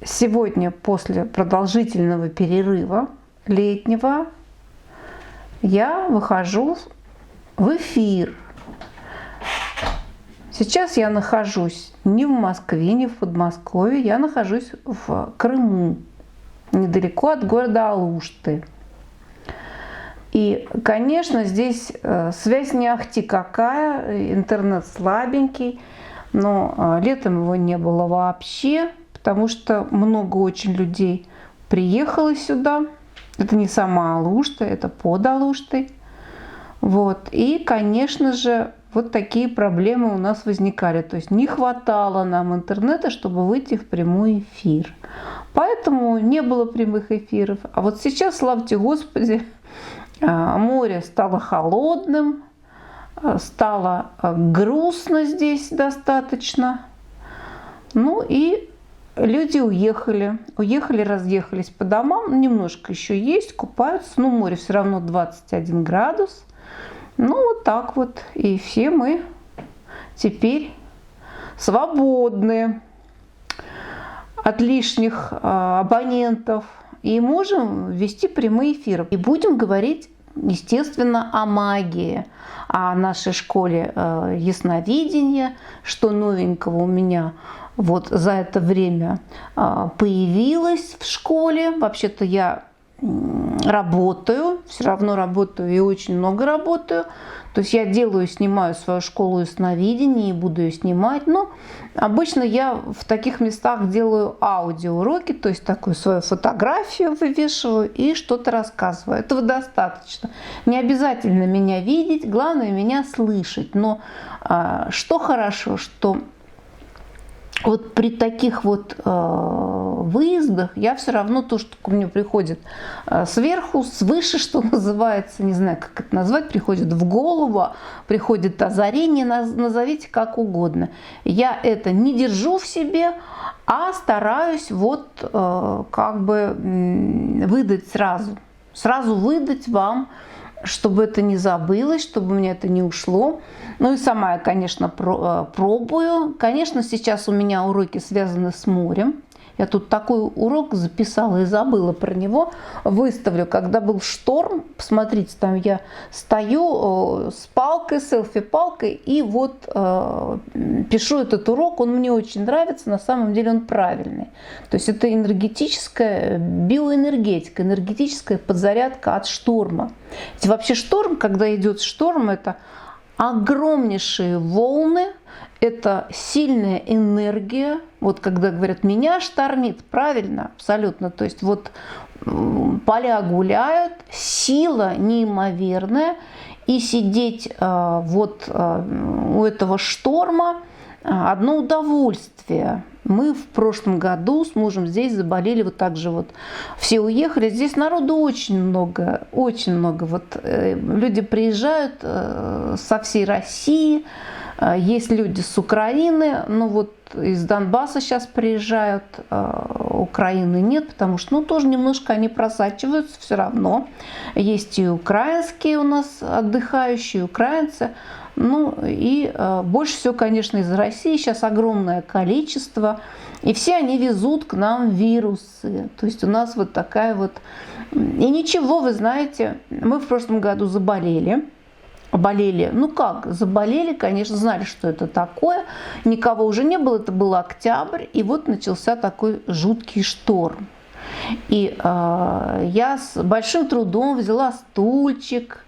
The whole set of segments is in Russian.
сегодня после продолжительного перерыва летнего я выхожу в эфир. Сейчас я нахожусь не в Москве, не в Подмосковье, я нахожусь в Крыму, недалеко от города Алушты. И, конечно, здесь связь не ахти какая, интернет слабенький, но летом его не было вообще, потому что много очень людей приехало сюда. Это не сама Алушта, это под Алуштой. Вот. И, конечно же, вот такие проблемы у нас возникали. То есть не хватало нам интернета, чтобы выйти в прямой эфир. Поэтому не было прямых эфиров. А вот сейчас, славьте Господи, море стало холодным, стало грустно здесь достаточно. Ну и люди уехали. Уехали, разъехались по домам. Немножко еще есть, купаются. Но море все равно 21 градус. Ну вот так вот. И все мы теперь свободны от лишних абонентов. И можем вести прямые эфиры. И будем говорить, естественно, о магии, о нашей школе ясновидения, что новенького у меня вот за это время появилось в школе. Вообще-то я работаю, все равно работаю и очень много работаю. То есть я снимаю свою школу ясновидения и буду ее снимать. Но обычно я в таких местах делаю аудиоуроки, то есть такую свою фотографию вывешиваю и что-то рассказываю. Этого достаточно. Не обязательно меня видеть, главное меня слышать. Но что хорошо, что вот при таких вот выездах я все равно то, что ко мне приходит сверху, свыше, что называется, не знаю, как это назвать, приходит в голову, приходит озарение, назовите как угодно. Я это не держу в себе, а стараюсь вот как бы выдать сразу выдать вам, чтобы это не забылось, чтобы у меня это не ушло. Ну и сама я, конечно, пробую. Конечно, сейчас у меня уроки связаны с морем. Я тут такой урок записала и забыла про него. Выставлю, когда был шторм. Посмотрите, там я стою с палкой, селфи-палкой, и вот пишу этот урок. Он мне очень нравится, на самом деле он правильный. То есть это энергетическая биоэнергетика, энергетическая подзарядка от шторма. Ведь вообще шторм, когда идет шторм, это огромнейшие волны, это сильная энергия. Вот когда говорят, меня штормит, правильно, абсолютно. То есть вот поля гуляют, сила неимоверная. И сидеть вот у этого шторма одно удовольствие. Мы в прошлом году с мужем здесь заболели, вот так же вот все уехали. Здесь народу очень много, очень много. Вот люди приезжают со всей России, есть люди с Украины, ну вот из Донбасса сейчас приезжают, Украины нет, потому что, ну, тоже немножко они просачиваются все равно. Есть и украинские у нас отдыхающие, украинцы. Ну и больше всего, конечно, из России сейчас огромное количество. И все они везут к нам вирусы. То есть у нас вот такая вот... И ничего, вы знаете, мы в прошлом году заболели. Ну как, заболели, конечно, знали, что это такое. Никого уже не было, это был октябрь. И вот начался такой жуткий шторм. И я с большим трудом взяла стульчик.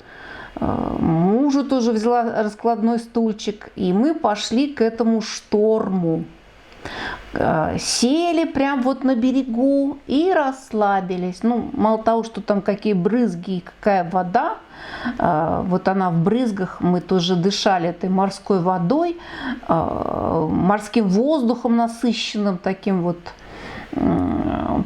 Мужу тоже взяла раскладной стульчик, и мы пошли к этому шторму. Сели прям вот на берегу и расслабились. Ну, мало того, что там какие брызги и какая вода, вот она в брызгах, мы тоже дышали этой морской водой, морским воздухом насыщенным таким вот.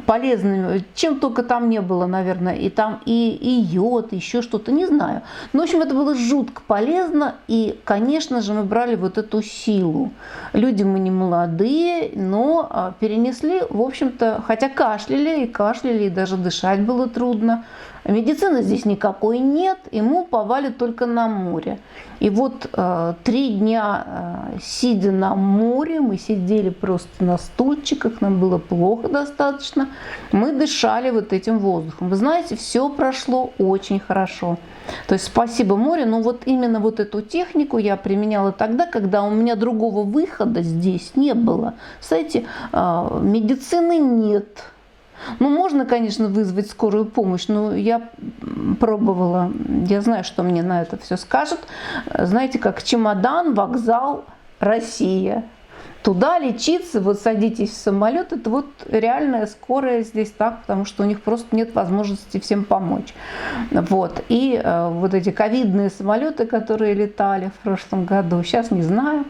полезными, чем только там не было, наверное, и там и йод, и еще что-то, не знаю. Но, в общем, это было жутко полезно, и, конечно же, мы брали вот эту силу. Люди мы не молодые, но перенесли, в общем-то, хотя кашляли, и даже дышать было трудно. Медицины здесь никакой нет, и мы уповали только на море. И вот 3 дня, сидя на море, мы сидели просто на стульчиках, нам было плохо достаточно, мы дышали вот этим воздухом. Вы знаете, все прошло очень хорошо. То есть спасибо морю, но вот именно вот эту технику я применяла тогда, когда у меня другого выхода здесь не было. Кстати, медицины нет. Ну, можно, конечно, вызвать скорую помощь, но я пробовала, я знаю, что мне на это все скажут. Знаете, как чемодан, вокзал, Россия. Туда лечиться, вот садитесь в самолет, это вот реальная скорая здесь так, потому что у них просто нет возможности всем помочь. Вот. И вот эти ковидные самолеты, которые летали в прошлом году, сейчас не знаю.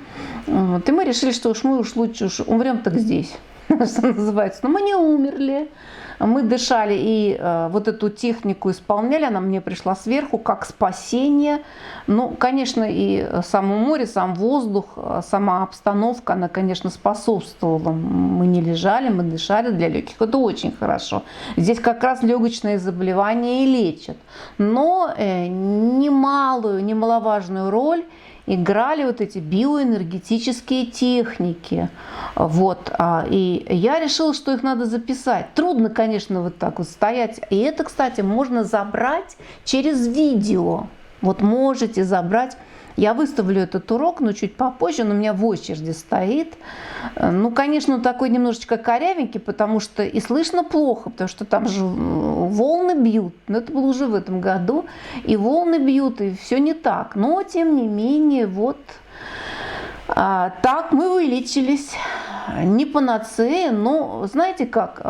Вот. И мы решили, что мы лучше умрем так здесь. Что называется. Но мы не умерли, мы дышали и вот эту технику исполняли, она мне пришла сверху как спасение. Ну, конечно, и само море, сам воздух, сама обстановка, она, конечно, способствовала. Мы не лежали, мы дышали, для легких это очень хорошо. Здесь как раз легочные заболевания и лечат. Но немаловажную роль играли вот эти биоэнергетические техники. Вот. И я решила, что их надо записать. Трудно, конечно, вот так вот стоять. И это, кстати, можно забрать через видео. Вот можете забрать. Я выставлю этот урок, но чуть попозже, он у меня в очереди стоит. Ну, конечно, он такой немножечко корявенький, потому что и слышно плохо, потому что там же волны бьют. Но это было уже в этом году. И волны бьют, и все не так. Но, тем не менее, вот так мы вылечились. Не панацея, но знаете как,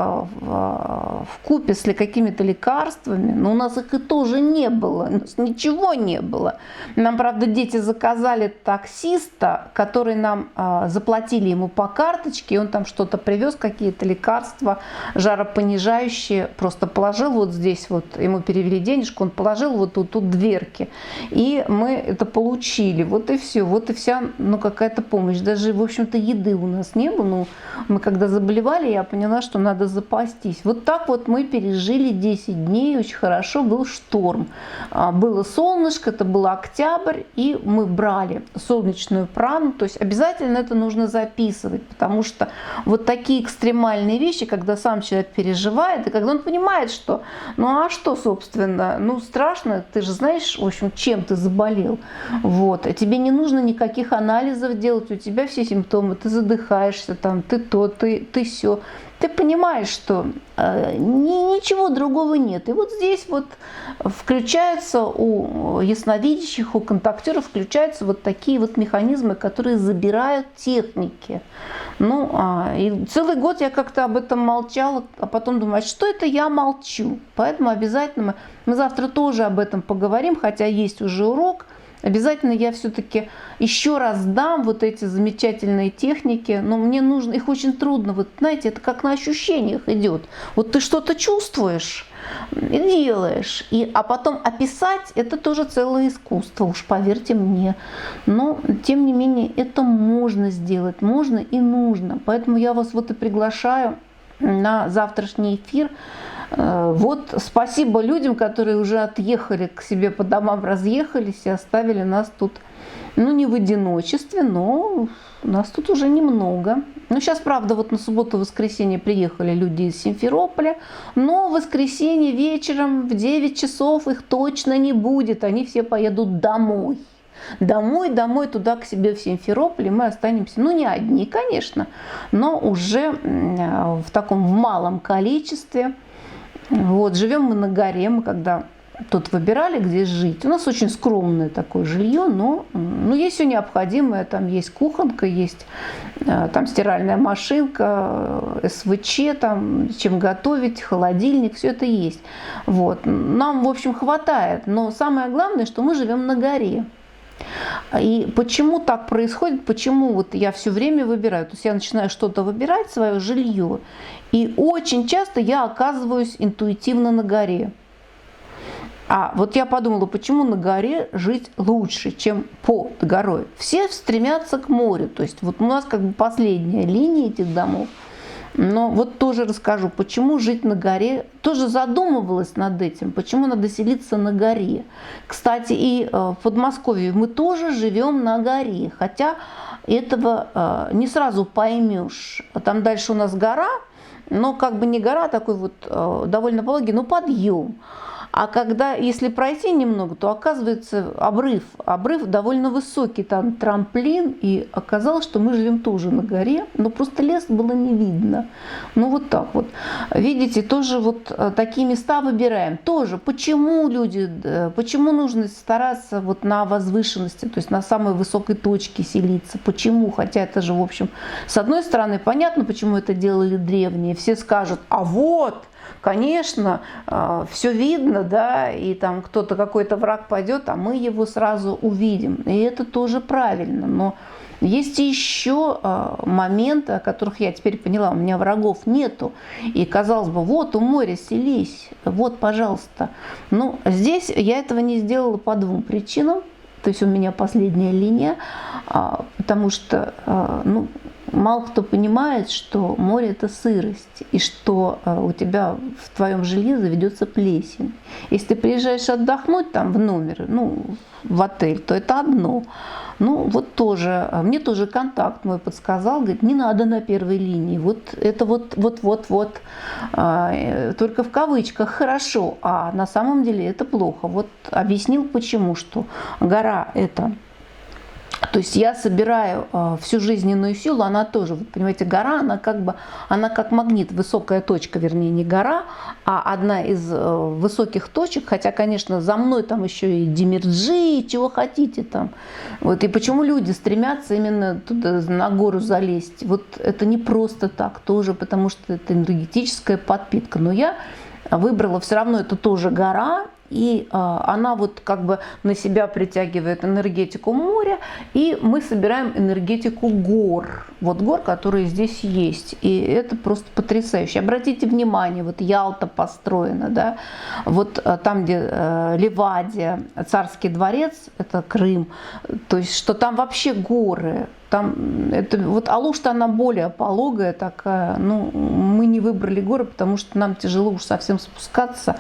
вкупе с какими-то лекарствами, но у нас их и тоже не было, у нас ничего не было. Нам, правда, дети заказали таксиста, который нам заплатили ему по карточке, и он там что-то привез, какие-то лекарства жаропонижающие, просто положил вот здесь, вот ему перевели денежку, он положил вот тут дверки, и мы это получили, вот и все, вот и вся, ну, какая-то помощь. Даже, в общем-то, еды у нас не было. Ну, мы когда заболевали, я поняла, что надо запастись. Вот так вот мы пережили 10 дней, очень хорошо, был шторм. Было солнышко, это был октябрь, и мы брали солнечную прану, то есть обязательно это нужно записывать, потому что вот такие экстремальные вещи, когда сам человек переживает, и когда он понимает, что, ну а что, собственно, ну страшно, ты же знаешь, в общем, чем ты заболел, вот, тебе не нужно никаких анализов делать, у тебя все симптомы, ты задыхаешься, там, ты то, ты сё. Ты понимаешь, что ничего другого нет. И вот здесь вот включаются у ясновидящих, у контактеров включаются вот такие вот механизмы, которые забирают техники. Ну, и целый год я как-то об этом молчала, а потом думаю, что это я молчу? Поэтому обязательно мы завтра тоже об этом поговорим, хотя есть уже урок. Обязательно я все-таки еще раз дам вот эти замечательные техники, но мне нужно, их очень трудно, вот знаете, это как на ощущениях идет. Вот ты что-то чувствуешь и делаешь, а потом описать это тоже целое искусство, уж поверьте мне. Но тем не менее это можно сделать, можно и нужно. Поэтому я вас вот и приглашаю на завтрашний эфир. Вот спасибо людям, которые уже отъехали к себе по домам, разъехались и оставили нас тут, ну не в одиночестве, но нас тут уже немного. Ну сейчас, правда, вот на субботу-воскресенье приехали люди из Симферополя, но в воскресенье вечером в 9 часов их точно не будет, они все поедут домой. Домой, туда к себе в Симферополь, и мы останемся, ну не одни, конечно, но уже в таком малом количестве. Вот, живем мы на горе, мы когда тут выбирали, где жить. У нас очень скромное такое жилье, но есть все необходимое. Там есть кухонка, есть там стиральная машинка, СВЧ, там, чем готовить, холодильник, все это есть. Вот. Нам, в общем, хватает. Но самое главное, что мы живем на горе. И почему так происходит, почему вот я все время выбираю, то есть я начинаю что-то выбирать, свое жилье, и очень часто я оказываюсь интуитивно на горе. А вот я подумала, почему на горе жить лучше, чем под горой? Все стремятся к морю, то есть вот у нас как бы последняя линия этих домов. Но вот тоже расскажу, почему жить на горе. Тоже задумывалась над этим, почему надо селиться на горе. Кстати, и в Подмосковье мы тоже живем на горе, хотя этого не сразу поймешь. Там дальше у нас гора, но как бы не гора, такой вот довольно пологий, но подъем. А когда, если пройти немного, то оказывается обрыв. Обрыв довольно высокий, там трамплин. И оказалось, что мы живем тоже на горе, но просто лес было не видно. Ну вот так вот. Видите, тоже вот такие места выбираем. Тоже, почему люди, почему нужно стараться вот на возвышенности, то есть на самой высокой точке селиться? Почему? Хотя это же, в общем, с одной стороны, понятно, почему это делали древние. Все скажут, а вот... Конечно, все видно, да, и там кто-то, какой-то враг пойдет, а мы его сразу увидим. И это тоже правильно. Но есть еще моменты, о которых я теперь поняла, у меня врагов нету. И казалось бы, вот у моря селись, вот, пожалуйста. Но здесь я этого не сделала по двум причинам. То есть у меня последняя линия, потому что, ну, мало кто понимает, что море – это сырость, и что у тебя в твоем жилье заведется плесень. Если ты приезжаешь отдохнуть там в номер, ну, в отель, то это одно. Ну, вот тоже, мне тоже контакт мой подсказал, говорит, не надо на первой линии, вот это вот, только в кавычках хорошо, а на самом деле это плохо. Вот объяснил почему, что гора – это... То есть я собираю всю жизненную силу, она тоже, вот понимаете, гора, она как магнит, высокая точка, вернее, не гора, а одна из высоких точек, хотя, конечно, за мной там еще и Демирджи, и чего хотите там. Вот, и почему люди стремятся именно туда, на гору залезть? Вот это не просто так тоже, потому что это энергетическая подпитка. Но я выбрала все равно, это тоже гора, и она вот как бы на себя притягивает энергетику моря, и мы собираем энергетику гор. Вот гор, которые здесь есть. И это просто потрясающе. Обратите внимание, вот Ялта построена, да, вот там, где Ливадия, Царский дворец, это Крым, то есть что там вообще горы. Там это, вот Алушта, она более пологая такая, ну, мы не выбрали горы, потому что нам тяжело уж совсем спускаться,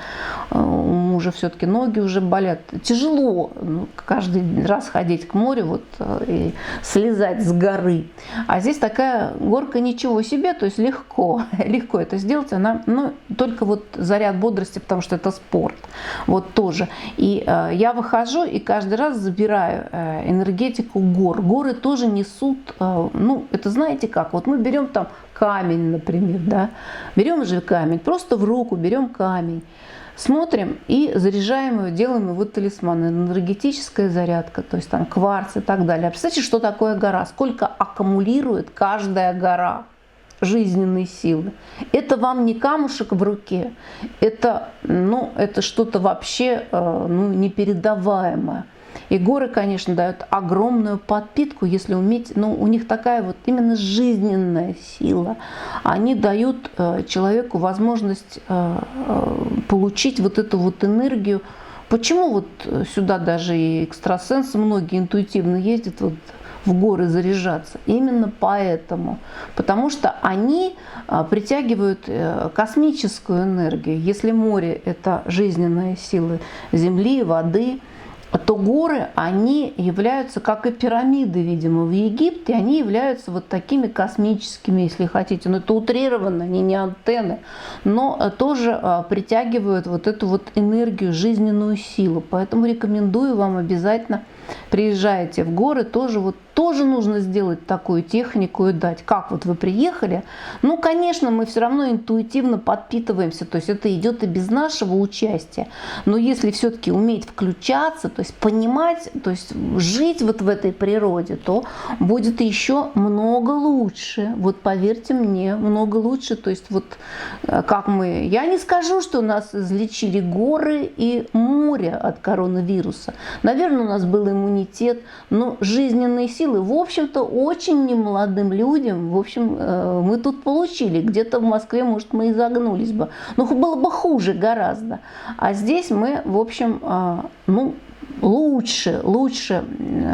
у мужа все-таки ноги уже болят, тяжело каждый раз ходить к морю вот, и слезать с горы, а здесь такая горка ничего себе, то есть легко это сделать, она, ну, только вот заряд бодрости, потому что это спорт, вот тоже, и я выхожу и каждый раз забираю энергетику гор, горы тоже несут. Ну, это знаете как, вот мы берем там камень, например, да, берем же камень, просто в руку берем камень, смотрим и заряжаем его, делаем его талисман, энергетическая зарядка, то есть там кварц и так далее. Представьте, что такое гора, сколько аккумулирует каждая гора жизненной силы. Это вам не камушек в руке, это, ну, это что-то вообще ну, непередаваемое. И горы, конечно, дают огромную подпитку, если уметь, ну, у них такая вот именно жизненная сила. Они дают человеку возможность получить вот эту вот энергию. Почему вот сюда даже и экстрасенсы многие интуитивно ездят вот в горы заряжаться? Именно поэтому. Потому что они притягивают космическую энергию. Если море – это жизненная сила земли, воды, то горы, они являются, как и пирамиды, видимо, в Египте, они являются вот такими космическими, если хотите. Но это утрированно, они не антенны, но тоже притягивают вот эту вот энергию, жизненную силу. Поэтому рекомендую вам обязательно, приезжаете в горы, тоже нужно сделать такую технику и дать. Как вот вы приехали, ну, конечно, мы все равно интуитивно подпитываемся, то есть это идет и без нашего участия. Но если все-таки уметь включаться, то есть понимать, то есть жить вот в этой природе, то будет еще много лучше. Вот поверьте мне, много лучше. То есть вот как мы, я не скажу, что нас излечили горы и море от коронавируса. Наверное, у нас был и иммунитет, но жизненные силы, в общем-то, очень немолодым людям, в общем, мы тут получили. Где-то в Москве, может, мы и загнулись бы. Но было бы хуже гораздо. А здесь мы, в общем, ну, лучше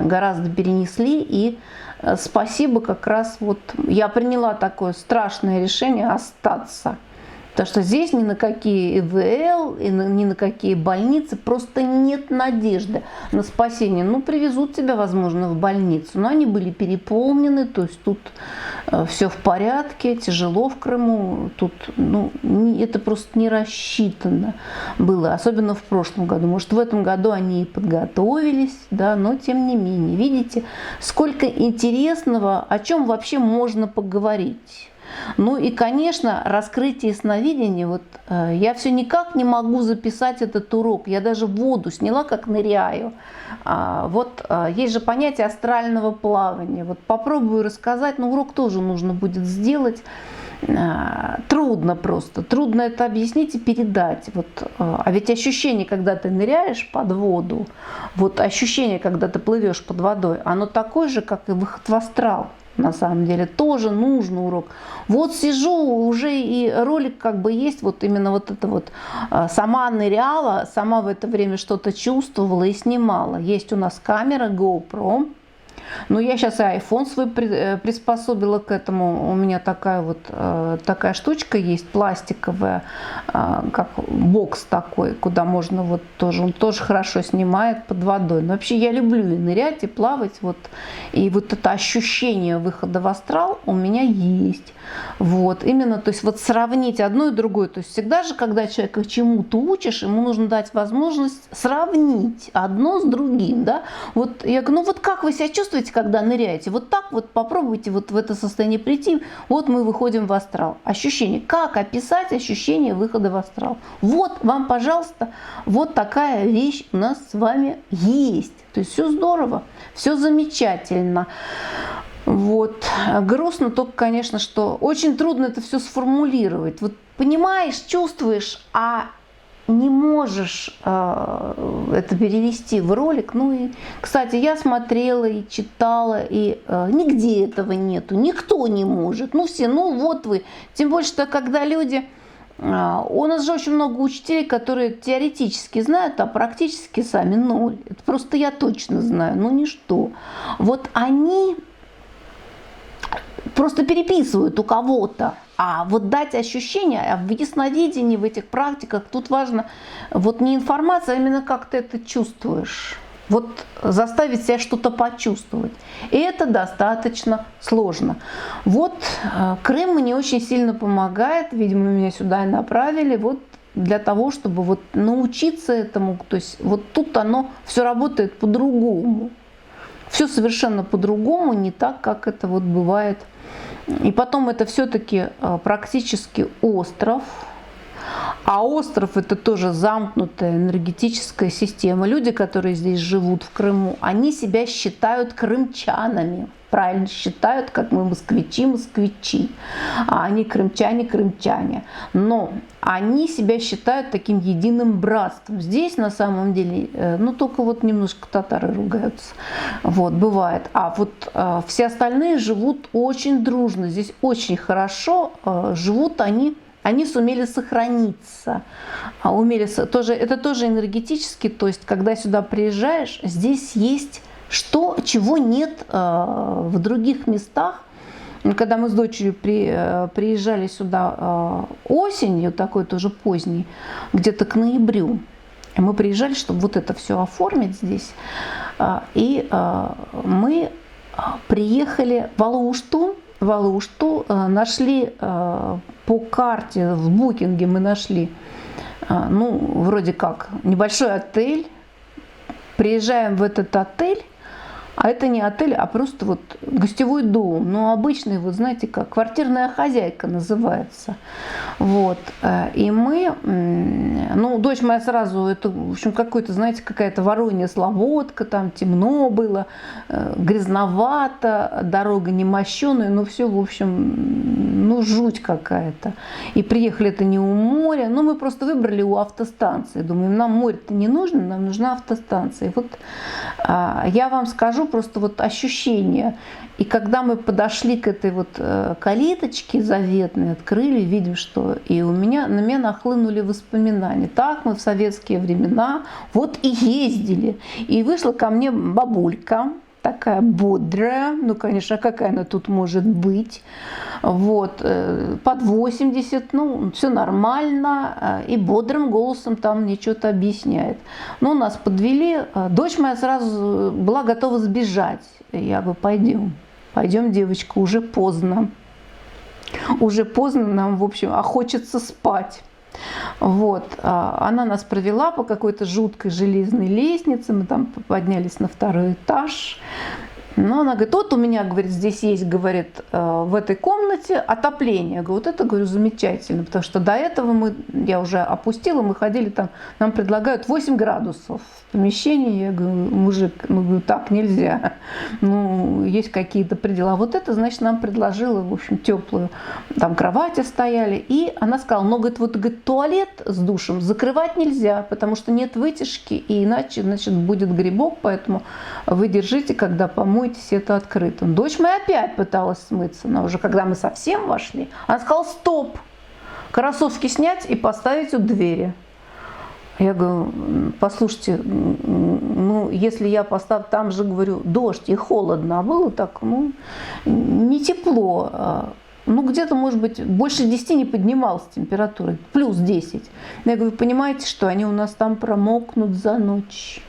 гораздо перенесли. И спасибо, как раз вот я приняла такое страшное решение остаться. Потому что здесь ни на какие ИВЛ, ни на какие больницы просто нет надежды на спасение. Ну, привезут тебя, возможно, в больницу, но они были переполнены, то есть тут все в порядке, тяжело в Крыму, тут, ну, это просто не рассчитано было, особенно в прошлом году. Может, в этом году они и подготовились, да, но тем не менее, видите, сколько интересного, о чем вообще можно поговорить. Ну и, конечно, раскрытие сновидения. Вот я все никак не могу записать этот урок. Я даже воду сняла, как ныряю. Вот есть же понятие астрального плавания. Вот попробую рассказать, но урок тоже нужно будет сделать. Трудно просто. Трудно это объяснить и передать. Вот, а ведь ощущение, когда ты ныряешь под воду, вот ощущение, когда ты плывешь под водой, оно такое же, как и выход в астрал. На самом деле тоже нужен урок. Вот сижу, уже и ролик как бы есть, вот именно вот это вот. Сама ныряла, сама в это время что-то чувствовала и снимала. Есть у нас камера GoPro. Но я сейчас и iPhone свой приспособила к этому. У меня такая вот такая штучка есть, пластиковая, как бокс такой, куда можно вот тоже, он тоже хорошо снимает под водой. Но вообще я люблю и нырять, и плавать. Вот. И вот это ощущение выхода в астрал у меня есть. Вот. Именно, то есть вот сравнить одно и другое. То есть всегда же, когда человека чему-то учишь, ему нужно дать возможность сравнить одно с другим. Да? Вот я говорю, ну вот как вы себя чувствуете, когда ныряете? Вот так вот попробуйте вот в это состояние прийти. Вот мы выходим в астрал. Ощущение. Как описать ощущение выхода в астрал? Вот вам, пожалуйста, вот такая вещь у нас с вами есть. То есть все здорово, все замечательно. Вот. Грустно только, конечно, что очень трудно это все сформулировать. Вот понимаешь, чувствуешь, а не можешь это перевести в ролик. Ну и, кстати, я смотрела и читала, и нигде этого нету, никто не может. Ну все, ну вот вы. Тем более, что когда люди... У нас же очень много учителей, которые теоретически знают, а практически сами ноль. Это просто я точно знаю, ну ничто. Вот они просто переписывают у кого-то. А вот дать ощущение, в ясновидении, в этих практиках, тут важно вот не информация, а именно как ты это чувствуешь. Вот заставить себя что-то почувствовать. И это достаточно сложно. Вот Крым мне очень сильно помогает. Видимо, меня сюда и направили. Вот для того, чтобы вот научиться этому. То есть вот тут оно все работает по-другому. Все совершенно по-другому, не так, как это вот бывает. И потом это все-таки практически остров. А остров — это тоже замкнутая энергетическая система. Люди, которые здесь живут в Крыму, они себя считают крымчанами. Правильно считают, как мы москвичи. А они крымчане. Но они себя считают таким единым братством. Здесь на самом деле, ну только вот немножко татары ругаются. Вот, бывает. А вот все остальные живут очень дружно. Здесь очень хорошо живут они. Они сумели сохраниться. Это тоже энергетически. То есть, когда сюда приезжаешь, здесь есть чего нет в других местах. Когда мы с дочерью приезжали сюда осенью, такой тоже поздний, где-то к ноябрю, мы приезжали, чтобы вот это все оформить здесь. И мы приехали в Алаушту, нашли по карте, в букинге мы нашли, ну, вроде как, небольшой отель. Приезжаем в этот отель, А это не отель, а просто вот гостевой дом. Ну, обычный, вот знаете как, квартирная хозяйка называется. Вот. И мы, ну, дочь моя сразу, это, в общем, какой-то, знаете, какая-то воронья слободка, там темно было, грязновато, дорога не мощеная, ну, все, в общем, ну, жуть какая-то. И приехали это не у моря, но мы просто выбрали у автостанции. Думаем, нам море-то не нужно, нам нужна автостанция. И вот я вам скажу просто вот ощущение. И когда мы подошли к этой вот калиточке заветной, открыли, видим, что и на меня нахлынули воспоминания. Так мы в советские времена вот и ездили. И вышла ко мне бабулька, такая бодрая, ну, конечно, какая она тут может быть, вот, под 80, ну, все нормально, и бодрым голосом там мне что-то объясняет. Ну, нас подвели, дочь моя сразу была готова сбежать. Я говорю, пойдем, девочка, уже поздно, нам, в общем, а хочется спать. Вот, она нас провела по какой-то жуткой железной лестнице, мы там поднялись на 2-й этаж. Но она говорит, вот у меня, говорит, здесь есть, говорит, в этой комнате отопление. Я говорю, вот это, говорю, замечательно, потому что до этого я уже опустила, мы ходили там, нам предлагают 8 градусов в помещении. Я говорю, мужик, ну, говорю, так нельзя, ну, есть какие-то пределы. А вот это, значит, нам предложила, в общем, теплую, там кровати стояли. И она сказала, ну, говорит, вот, говорит, туалет с душем закрывать нельзя, потому что нет вытяжки, и иначе, значит, будет грибок, поэтому вы держите, когда помоетесь, это открытым. Дочь моя опять пыталась смыться, но уже когда мы совсем вошли, она сказала, стоп, кроссовки снять и поставить у двери. Я говорю, послушайте, ну, если я поставлю, там же, говорю, дождь и холодно, а было так, ну, не тепло, ну, где-то, может быть, больше 10 не поднималась температура, плюс 10. Я говорю, понимаете, что они у нас там промокнут за ночь.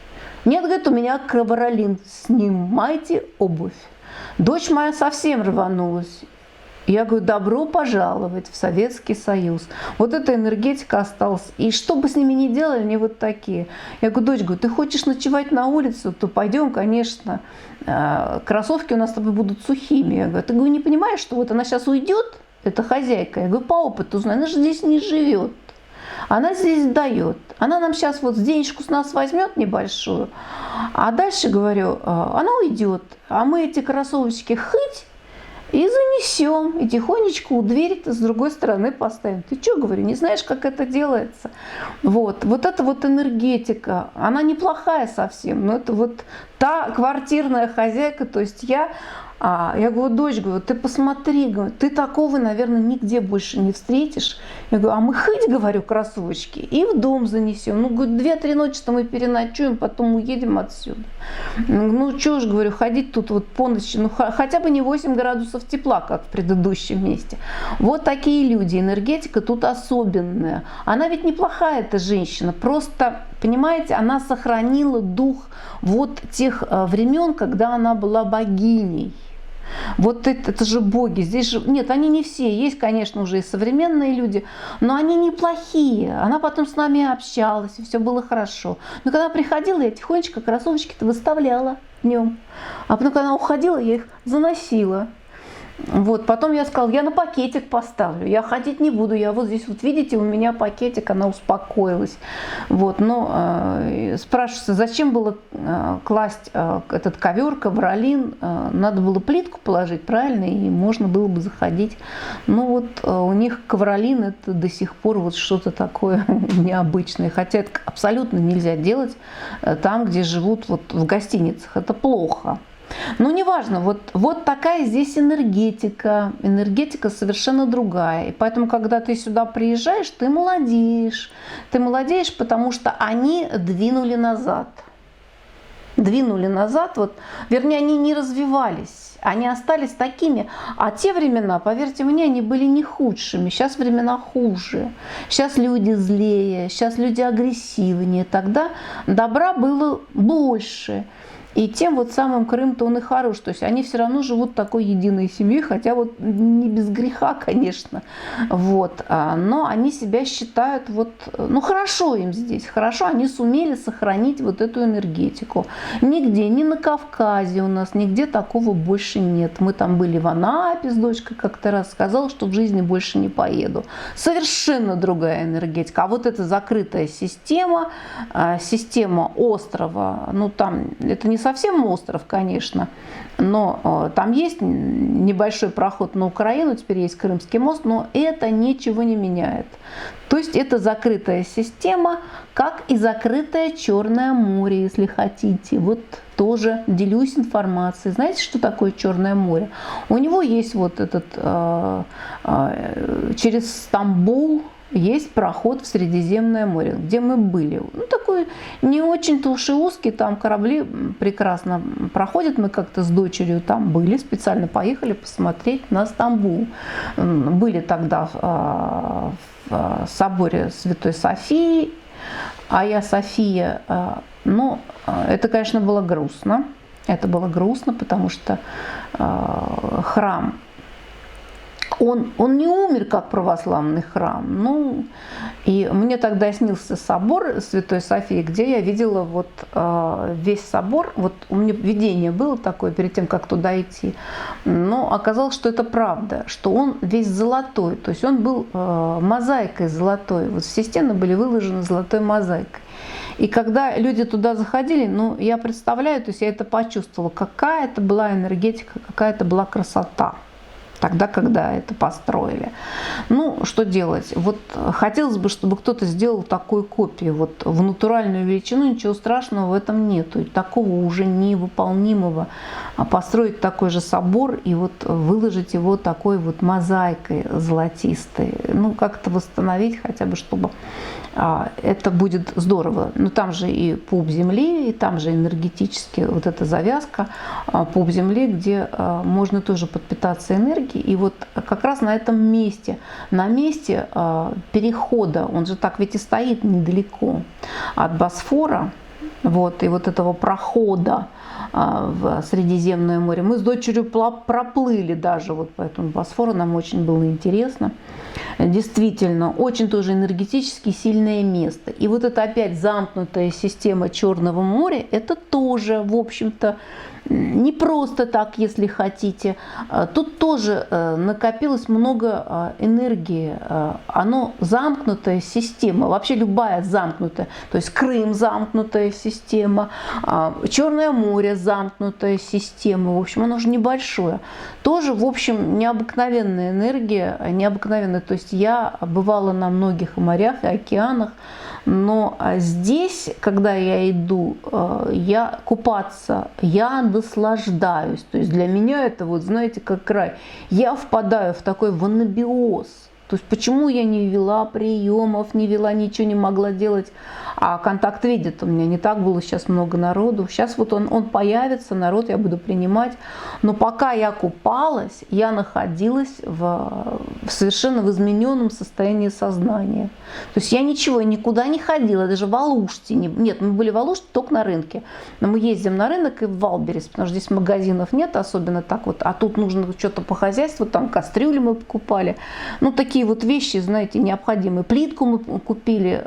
Нет, говорит, у меня ковролин, снимайте обувь. Дочь моя совсем рванулась. Я говорю, добро пожаловать в Советский Союз. Вот эта энергетика осталась. И что бы с ними ни делали, они вот такие. Я говорю, дочь, говорю, ты хочешь ночевать на улицу, то пойдем, конечно. Кроссовки у нас с тобой будут сухими. Я говорю, ты, говорю, не понимаешь, что вот она сейчас уйдет, эта хозяйка. Я говорю, по опыту знаю, она же здесь не живет. Она здесь дает. Она нам сейчас вот денежку с нас возьмет небольшую, а дальше, говорю, она уйдет. А мы эти кроссовочки хоть и занесем, и тихонечко у двери-то с другой стороны поставим. Ты что, говорю, не знаешь, как это делается? Вот эта вот энергетика, она неплохая совсем, но это вот та квартирная хозяйка, то есть я говорю, дочь, говорю, ты посмотри, говорю, ты такого, наверное, нигде больше не встретишь. Я говорю, а мы хоть, говорю, кроссовочки и в дом занесем. Ну, говорю, 2-3 ночи-то мы переночуем, потом уедем отсюда. Ну, что ж, говорю, ходить тут вот по ночи, ну, хотя бы не 8 градусов тепла, как в предыдущем месте. Вот такие люди, энергетика тут особенная. Она ведь неплохая, эта женщина, просто, понимаете, она сохранила дух вот тех времен, когда она была богиней. Вот это же боги. Здесь же нет, они не все. Есть, конечно, уже и современные люди, но они неплохие. Она потом с нами общалась, и все было хорошо. Но когда приходила, я тихонечко кроссовочки-то выставляла днем. А потом, когда она уходила, я их заносила. Вот, потом я сказала, я на пакетик поставлю, я ходить не буду, я вот здесь, вот видите, у меня пакетик, она успокоилась. Вот, но спрашивается, зачем было класть этот ковер, ковролин, надо было плитку положить, правильно, и можно было бы заходить. Ну вот у них ковролин это до сих пор вот что-то такое необычное, хотя это абсолютно нельзя делать там, где живут вот в гостиницах, это плохо. Но неважно, вот такая здесь энергетика совершенно другая. И поэтому, когда ты сюда приезжаешь, ты молодеешь. Ты молодеешь, потому что они двинули назад. Вот, вернее, они не развивались, они остались такими. А те времена, поверьте мне, они были не худшими. Сейчас времена хуже. Сейчас люди злее, сейчас люди агрессивнее. Тогда добра было больше. И тем вот самым Крым-то он и хорош. То есть они все равно живут такой единой семьей, хотя вот не без греха, конечно. Вот. Но они себя считают вот, ну хорошо им здесь, хорошо, они сумели сохранить вот эту энергетику. Нигде, ни на Кавказе у нас, нигде такого больше нет. Мы там были в Анапе с дочкой как-то раз, сказала, что в жизни больше не поеду. Совершенно другая энергетика. А вот эта закрытая система, система острова, ну там, это не совсем остров, конечно, но там есть небольшой проход на Украину, теперь есть Крымский мост, но это ничего не меняет. То есть это закрытая система, как и закрытое Черное море, если хотите. Вот тоже делюсь информацией. Знаете, что такое Черное море? У него есть вот этот, через Стамбул, есть проход в Средиземное море, где мы были. Ну, такой не очень-то уж и узкий, там корабли прекрасно проходят. Мы как-то с дочерью там были, специально поехали посмотреть на Стамбул. Были тогда в соборе Святой Софии, Айя София. Но это, конечно, было грустно. Это было грустно, потому что храм, он не умер как православный храм. Ну, и мне тогда снился собор Святой Софии, где я видела вот весь собор. Вот у меня видение было такое перед тем, как туда идти. Но оказалось, что это правда, что он весь золотой. То есть он был мозаикой золотой. Вот все стены были выложены золотой мозаикой. И когда люди туда заходили, ну, я представляю, то есть я это почувствовала, какая это была энергетика, какая это была красота. Тогда, когда это построили. Ну, что делать? Вот хотелось бы, чтобы кто-то сделал такую копию, вот в натуральную величину, ничего страшного в этом нету. И такого уже невыполнимого построить такой же собор и вот выложить его такой вот мозаикой золотистой. Ну, как-то восстановить хотя бы, чтобы это будет здорово. Но там же и пуп земли, и там же энергетически вот эта завязка пуп земли, где можно тоже подпитаться энергией. И вот как раз на этом месте, на месте перехода, он же так ведь и стоит недалеко от Босфора, вот, и вот этого прохода в Средиземное море. Мы с дочерью проплыли даже вот по этому Босфору, нам очень было интересно. Действительно, очень тоже энергетически сильное место. И вот это опять замкнутая система Черного моря, это тоже, в общем-то, не просто так, если хотите. Тут тоже накопилось много энергии. Оно замкнутая система, вообще любая замкнутая. То есть Крым замкнутая система, Черное море замкнутая система. В общем, оно же небольшое. Тоже, в общем, необыкновенная энергия, необыкновенная. То есть я бывала на многих морях и океанах, но здесь, когда я иду, я купаться, я наслаждаюсь. То есть для меня это, вот знаете, как рай. Я впадаю в такой в анабиоз. То есть почему я не вела приемов, не вела, ничего не могла делать. А контакт видит у меня не так было, сейчас много народу. Сейчас вот он появится, народ я буду принимать. Но пока я купалась, я находилась в совершенно в измененном состоянии сознания. То есть я ничего, никуда не ходила, даже в Алуште. Нет, мы были в Алуште только на рынке. Но мы ездим на рынок и в Валберес, потому что здесь магазинов нет, особенно так вот. А тут нужно что-то по хозяйству, там кастрюли мы покупали. Ну, такие вот вещи, знаете, необходимые. Плитку мы купили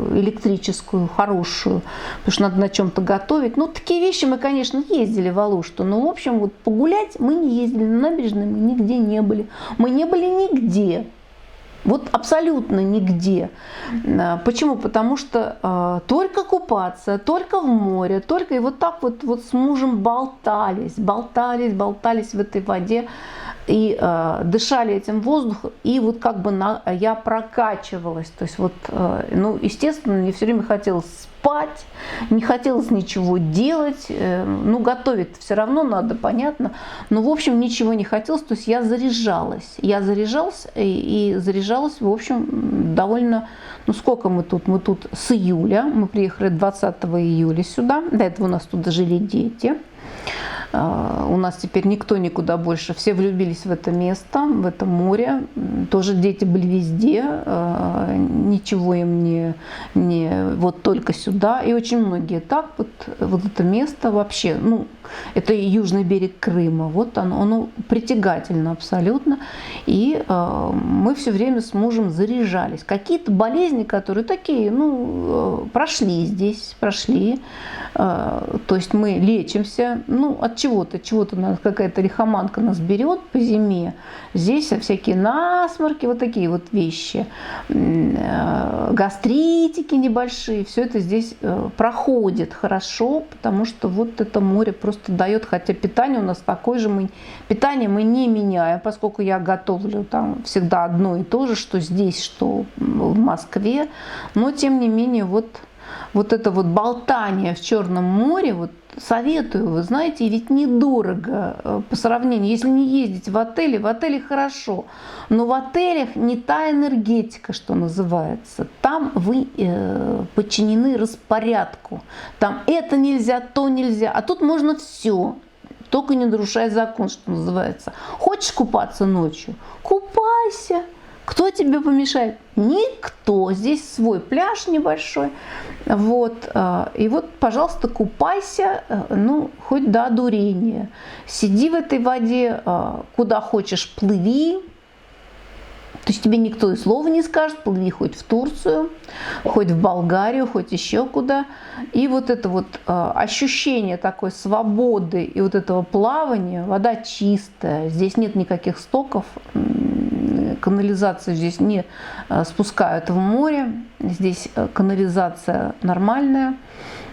электрическую, хорошую, потому что надо на чем-то готовить. Ну, такие вещи мы, конечно, ездили в Алушту, но, в общем, вот погулять мы не ездили, на набережной мы нигде не были. Мы не были нигде. Вот абсолютно нигде. Почему? Потому что только купаться, только в море, только и вот так вот с мужем болтались в этой воде и дышали этим воздухом, и вот как бы я прокачивалась. То есть вот, ну, естественно, мне все время хотелось спать, не хотелось ничего делать, ну, готовить все равно надо, понятно, но, в общем, ничего не хотелось, то есть я заряжалась и заряжалась, в общем, довольно, ну, сколько мы тут с июля, мы приехали 20 июля сюда, до этого у нас тут жили дети, У нас теперь никто никуда больше. Все влюбились в это место, в это море. Тоже дети были везде. Ничего им не вот только сюда. И очень многие так. Вот это место вообще, ну, это южный берег Крыма. Вот оно притягательно абсолютно. И мы все время с мужем заряжались. Какие-то болезни, которые такие, ну, прошли здесь, прошли. То есть мы лечимся, ну, от чего-то какая-то лихоманка нас берет по зиме. Здесь всякие насморки, вот такие вот вещи, гастритики небольшие, все это здесь проходит хорошо, потому что вот это море просто дает, хотя питание у нас такое же, питание мы не меняем, поскольку я готовлю там всегда одно и то же, что здесь, что в Москве, но тем не менее вот это вот болтание в Черном море, вот советую, вы знаете, ведь недорого по сравнению, если не ездить в отеле хорошо, но в отелях не та энергетика, что называется, там вы подчинены распорядку, там это нельзя, то нельзя, а тут можно все, только не нарушай закон, что называется. Хочешь купаться ночью? Купайся. Кто тебе помешает? Никто. Здесь свой пляж небольшой. Вот. И вот, пожалуйста, купайся, ну, хоть до одурения. Сиди в этой воде, куда хочешь плыви. То есть тебе никто и слова не скажет, плыви хоть в Турцию, хоть в Болгарию, хоть еще куда. И вот это вот ощущение такой свободы и вот этого плавания, вода чистая, здесь нет никаких стоков, канализацию здесь не спускают в море, здесь канализация нормальная.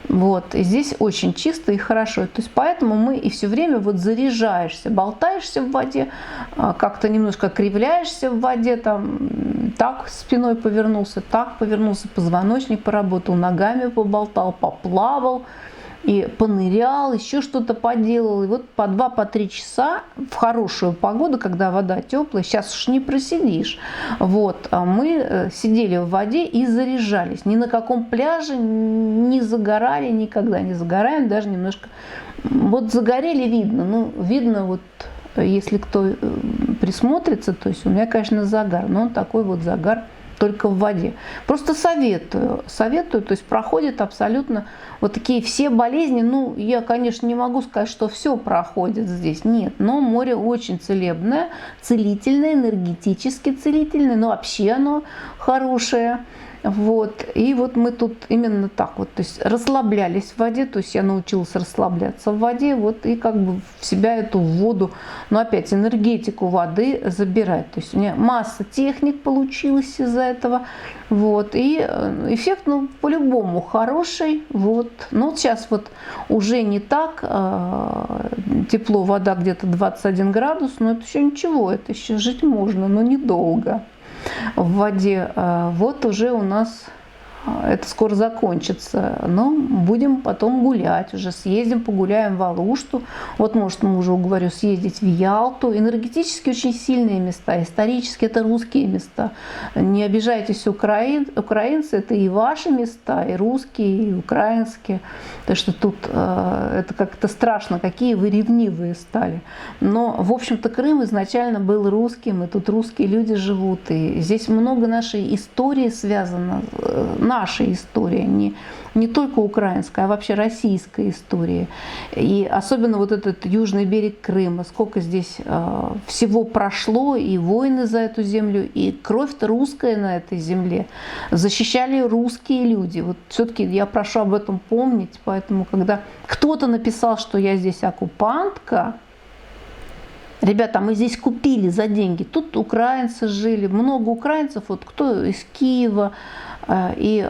Вот. И здесь очень чисто и хорошо. То есть поэтому мы и все время вот заряжаешься, болтаешься в воде, как-то немножко кривляешься в воде, там, так спиной повернулся, так повернулся, позвоночник поработал, ногами поболтал, поплавал. И понырял, еще что-то поделал. И вот по 2-3 часа в хорошую погоду, когда вода теплая, сейчас уж не просидишь. Вот, а мы сидели в воде и заряжались. Ни на каком пляже не загорали, никогда не загораем, даже немножко. Вот загорели видно, ну, видно вот, если кто присмотрится, то есть у меня, конечно, загар, но он такой вот загар только в воде. Просто советую, то есть проходит абсолютно вот такие все болезни. Ну, я, конечно, не могу сказать, что все проходит здесь, нет, но море очень целебное, целительное, энергетически целительное, но вообще оно хорошее. Вот. И вот мы тут именно так вот, то есть расслаблялись в воде, то есть я научилась расслабляться в воде, вот, и как бы в себя эту воду, но опять энергетику воды забирать. То есть у меня масса техник получилась из-за этого, вот, и эффект, ну, по-любому хороший, вот. Но вот сейчас вот уже не так тепло, вода где-то 21 градус, но это еще ничего, это еще жить можно, но недолго в воде. Вот уже у нас это скоро закончится, но будем потом гулять, уже съездим, погуляем в Алушту. Вот, может, мужу уговорю съездить в Ялту. Энергетически очень сильные места, исторически это русские места. Не обижайтесь, украинцы, это и ваши места, и русские, и украинские. Так что тут это как-то страшно, какие вы ревнивые стали. Но, в общем-то, Крым изначально был русским, и тут русские люди живут. И здесь много нашей истории связано, наша история, не только украинская, а вообще российская история. И особенно вот этот южный берег Крыма, сколько здесь всего прошло, и войны за эту землю, и кровь-то русская на этой земле. Защищали русские люди. Вот все-таки я прошу об этом помнить, поэтому когда кто-то написал, что я здесь оккупантка, ребята, мы здесь купили за деньги. Тут украинцы жили, много украинцев, вот кто из Киева. И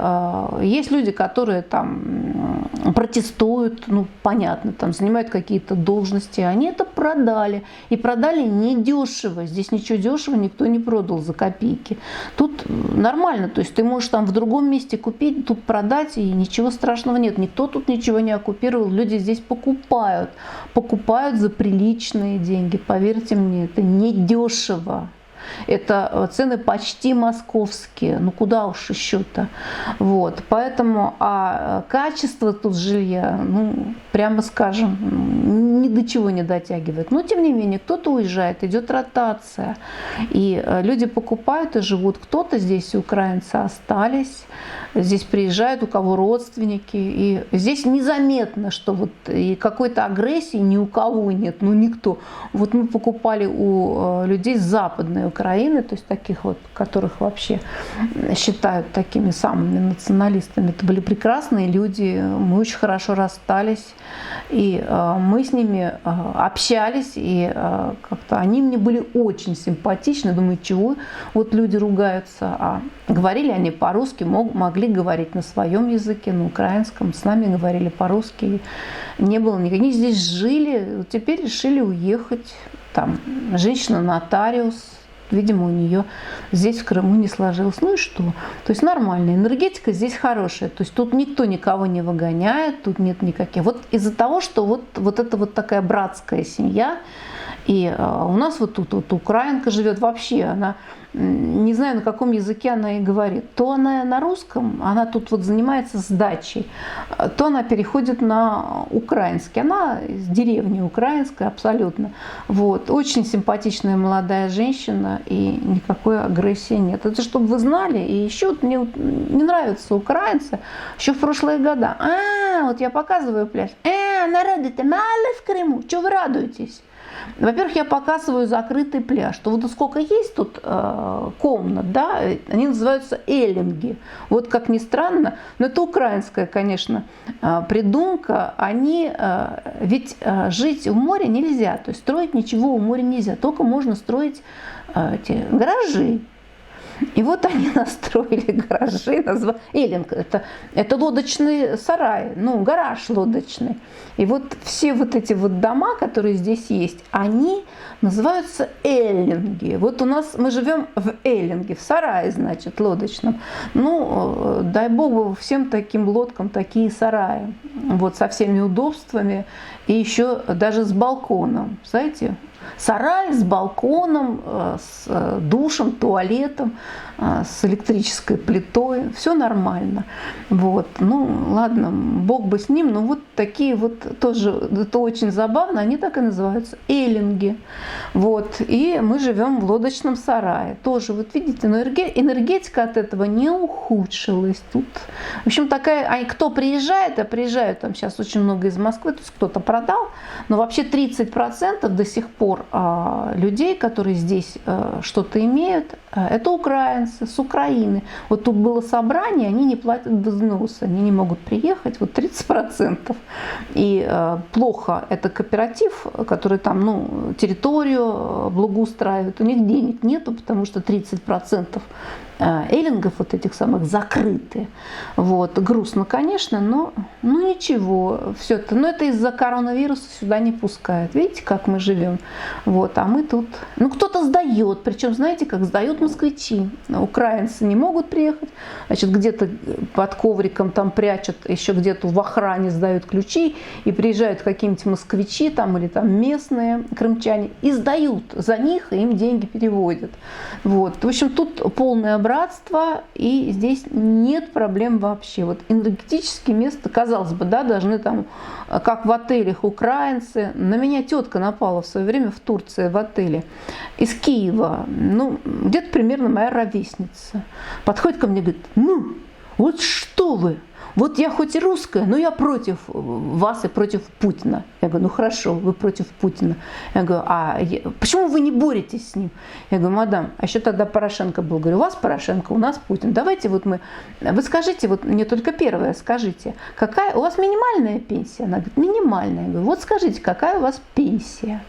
есть люди, которые там протестуют, ну, понятно, там занимают какие-то должности, они это продали. И продали недешево. Здесь ничего дешево никто не продал за копейки. Тут нормально, то есть ты можешь там в другом месте купить, тут продать, и ничего страшного нет. Никто тут ничего не оккупировал, люди здесь покупают. Покупают за приличные деньги, поверьте мне, это недешево. Это цены почти московские, ну куда уж еще-то. Вот. Поэтому качество тут жилья, ну, прямо скажем, ни до чего не дотягивает. Но, тем не менее, кто-то уезжает, идет ротация. И люди покупают и живут. Кто-то здесь, украинцы, остались. Здесь приезжают, у кого родственники. И здесь незаметно, что вот и какой-то агрессии ни у кого нет, ну никто. Вот мы покупали у людей с Западной Украины, то есть таких вот, которых вообще считают такими самыми националистами. Это были прекрасные люди, мы очень хорошо расстались. И мы с ними общались, и как-то они мне были очень симпатичны. Думаю, чего вот люди ругаются. А говорили они по-русски, могли говорить на своем языке, на украинском. С нами говорили по-русски. Не было никаких. Они здесь жили, теперь решили уехать. Там женщина-нотариус. Видимо, у нее здесь в Крыму не сложилось. Ну и что? То есть нормально. Энергетика здесь хорошая. То есть тут никто никого не выгоняет, тут нет никаких. Вот из-за того, что вот это вот такая братская семья, и у нас вот тут вот украинка живет вообще, она, не знаю, на каком языке она и говорит. То она на русском, она тут вот занимается сдачей, то она переходит на украинский. Она из деревни украинская абсолютно. Вот. Очень симпатичная молодая женщина, и никакой агрессии нет. Это чтобы вы знали. И еще вот мне не нравятся украинцы. Еще в прошлые года. Вот я показываю пляж. Народы-то мало в Крыму. Чего вы радуетесь? Во-первых, я показываю закрытый пляж. То вот сколько есть тут комнат, да, они называются эллинги. Вот как ни странно, но это украинская, конечно, придумка. Они, ведь жить у моря нельзя, то есть строить ничего у моря нельзя, только можно строить эти гаражи. И вот они настроили гаражи, эллинг, это лодочный сарай, ну, гараж лодочный. И вот все вот эти вот дома, которые здесь есть, они называются эллинги. Вот у нас, мы живем в эллинге, в сарае, значит, лодочном. Ну, дай бог всем таким лодкам такие сараи, вот, со всеми удобствами, и еще даже с балконом, знаете. Сарай с балконом, с душем, туалетом, с электрической плитой. Все нормально. Вот. Ну, ладно, бог бы с ним. Но вот такие вот тоже, это очень забавно, они так и называются, эллинги. Вот. И мы живем в лодочном сарае. Тоже, вот видите, но энергетика от этого не ухудшилась. Тут, в общем, такая, а кто приезжает, приезжают там сейчас очень много из Москвы, то есть кто-то продал, но вообще 30% до сих пор людей, которые здесь что-то имеют, это украинцы с Украины. Вот тут было собрание, они не платят взносы, они не могут приехать, вот 30%. И плохо, это кооператив, который там, ну, территорию благоустраивает, у них денег нету, потому что 30% эллингов вот этих самых закрыты. Вот. Грустно, конечно, но ну ничего. Все это, но это из-за коронавируса сюда не пускают. Видите, как мы живем. Вот. А мы тут... Ну, кто-то сдает. Причем, знаете, как сдают москвичи. Украинцы не могут приехать. Значит, где-то под ковриком там прячут, еще где-то в охране сдают ключи. И приезжают какие-нибудь москвичи там, или там местные крымчане и сдают за них, и им деньги переводят. Вот. В общем, тут полное братство, и здесь нет проблем вообще. Вот энергетические места, казалось бы, да, должны там, как в отелях украинцы. На меня тетка напала в свое время в Турции в отеле из Киева, ну, где-то примерно моя ровесница. Подходит ко мне и говорит: ну, вот что вы, вот я хоть и русская, но я против вас и против Путина. Я говорю: ну хорошо, вы против Путина. Я говорю: почему вы не боретесь с ним? Я говорю: мадам, а еще тогда Порошенко был. Говорю: у вас Порошенко, у нас Путин. Давайте вот вы скажите, вот мне только первое скажите, какая у вас минимальная пенсия? Она говорит: минимальная. Я говорю: вот скажите, какая у вас пенсия?